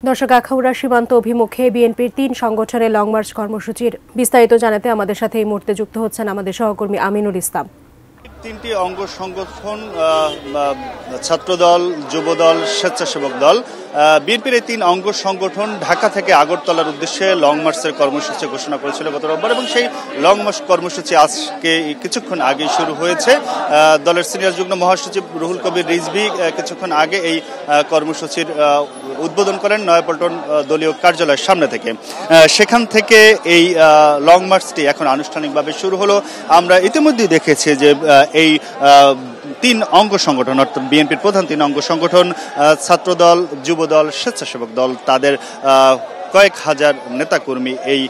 দর্শক, আখাউড়া সীমান্ত অভিমুখে বিএনপির ৩ সংগঠনের লং মার্চ কর্মসূচির বিস্তারিত জানাতে আমাদের সাথে এই মুহূর্তে যুক্ত হচ্ছেন আমাদের সহকর্মী আমিনুল ইসলাম। তিনটি অঙ্গ সংগঠন ছাত্রদল, যুবদল, স্বেচ্ছাসেবক দল, বিএনপির এই ৩ অঙ্গ সংগঠন ঢাকা থেকে আগরতলার উদ্দেশ্যে লং মার্চের কর্মসূচি ঘোষণা করেছিল গত রোববার, এবং সেই লং মার্চ কর্মসূচি আজকে কিছুক্ষণ আগে শুরু হয়েছে। দলের সিনিয়র যুগ্ম মহাসচিব রুহুল কবির রিজভী কিছুক্ষণ আগে এই কর্মসূচির উদ্বোধন করেন নয়াপল্টন দলীয় কার্যালয়ের সামনে থেকে। সেখান থেকে এই লং মার্চটি এখন আনুষ্ঠানিকভাবে শুরু হলো। আমরা ইতিমধ্যেই দেখেছি যে এই ৩ অঙ্গ সংগঠন, অর্থাৎ বিএনপির প্রধান ৩ অঙ্গ সংগঠন ছাত্রদল, যুবদল, স্বেচ্ছাসেবক দল, তাদের কয়েক হাজার নেতাকর্মী এই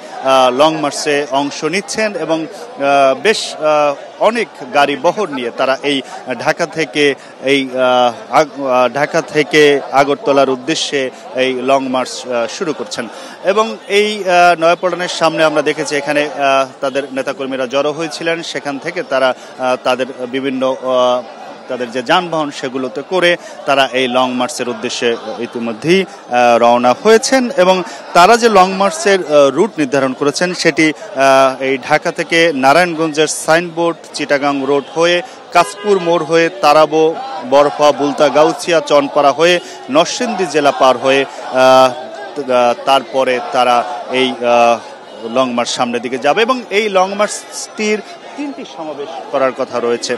লং মার্চে অংশ নিচ্ছেন এবং বেশ অনেক গাড়ি বহর নিয়ে তারা এই ঢাকা থেকে আগরতলার উদ্দেশ্যে এই লং মার্চ শুরু করছেন। এবং এই নয়াপল্টনের সামনে আমরা দেখেছি এখানে তাদের নেতাকর্মীরা জড়ো হয়েছিলেন। সেখান থেকে তারা তাদের বিভিন্ন তাদের যে যানবাহন সেগুলোতে করে তারা এই লং মার্চের উদ্দেশ্যে ইতিমধ্যেই রওনা হয়েছেন। এবং তারা যে লং মার্চের রুট নির্ধারণ করেছেন সেটি এই ঢাকা থেকে নারায়ণগঞ্জের সাইনবোর্ড, চিটাগাং রোড হয়ে, কাশপুর মোড় হয়ে, তারাবো, বরফা, বুলতা, গাউছিয়া, চনপাড়া হয়ে, নরসিংদী জেলা পার হয়ে তারপরে তারা এই লং মার্চ সামনের দিকে যাবে। এবং এই লং মার্চটির 3টি সমাবেশ করার কথা রয়েছে।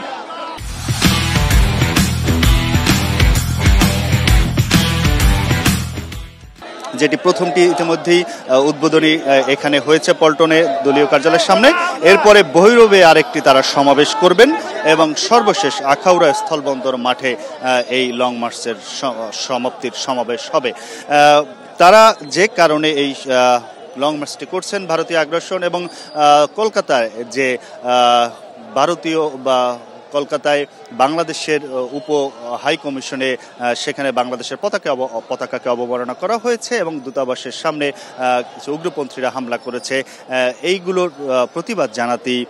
যেটি প্রথমটি ইতিমধ্যেই উদ্বোধনী এখানে হয়েছে পল্টনে দলীয় কার্যালয়ের সামনে। এরপরে ভৈরবে আরেকটি তারা সমাবেশ করবেন এবং সর্বশেষ আখাউড়া স্থলবন্দর মাঠে এই লং মার্চের সমাপ্তির সমাবেশ হবে। তারা যে কারণে এই লং মার্চটি করছেন, ভারতীয় আগ্রাসন এবং কলকাতায় যে ভারতীয় বা কলকাতায় বাংলাদেশের উপ হাই কমিশনে সেখানে বাংলাদেশের পতাকাকে অবমাননা করা হয়েছে এবং দূতাবাসের সামনে কিছু উগ্রপন্থীরা হামলা করেছে। এইগুলোর প্রতিবাদ জানাতেই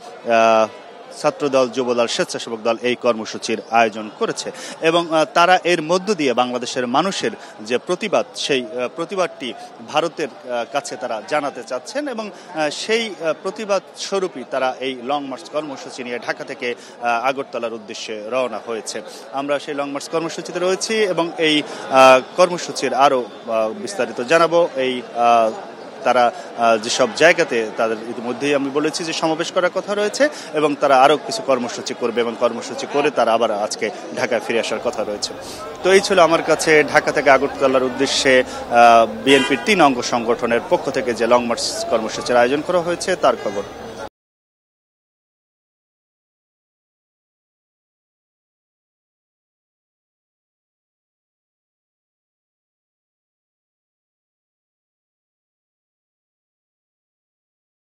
ছাত্রদল, যুবদল, স্বেচ্ছাসেবক দল এই কর্মসূচির আয়োজন করেছে। এবং তারা এর মধ্য দিয়ে বাংলাদেশের মানুষের যে প্রতিবাদ, সেই প্রতিবাদটি ভারতের কাছে তারা জানাতে চাচ্ছেন এবং সেই প্রতিবাদ স্বরূপই তারা এই লং মার্চ কর্মসূচি নিয়ে ঢাকা থেকে আগরতলার উদ্দেশ্যে রওনা হয়েছে। আমরা সেই লং মার্চ কর্মসূচিতে রয়েছি এবং এই কর্মসূচির আরও বিস্তারিত জানাবো। এই তারা যেসব জায়গাতে তাদের ইতিমধ্যেই আমি বলেছি যে সমাবেশ করার কথা রয়েছে এবং তারা আরও কিছু কর্মসূচি করবে এবং কর্মসূচি করে তারা আবার আজকে ঢাকায় ফিরে আসার কথা রয়েছে। তো এই ছিল আমার কাছে ঢাকা থেকে আগরতলার উদ্দেশ্যে বিএনপির 3 অঙ্গ সংগঠনের পক্ষ থেকে যে লং মার্চ কর্মসূচির আয়োজন করা হয়েছে তার খবর।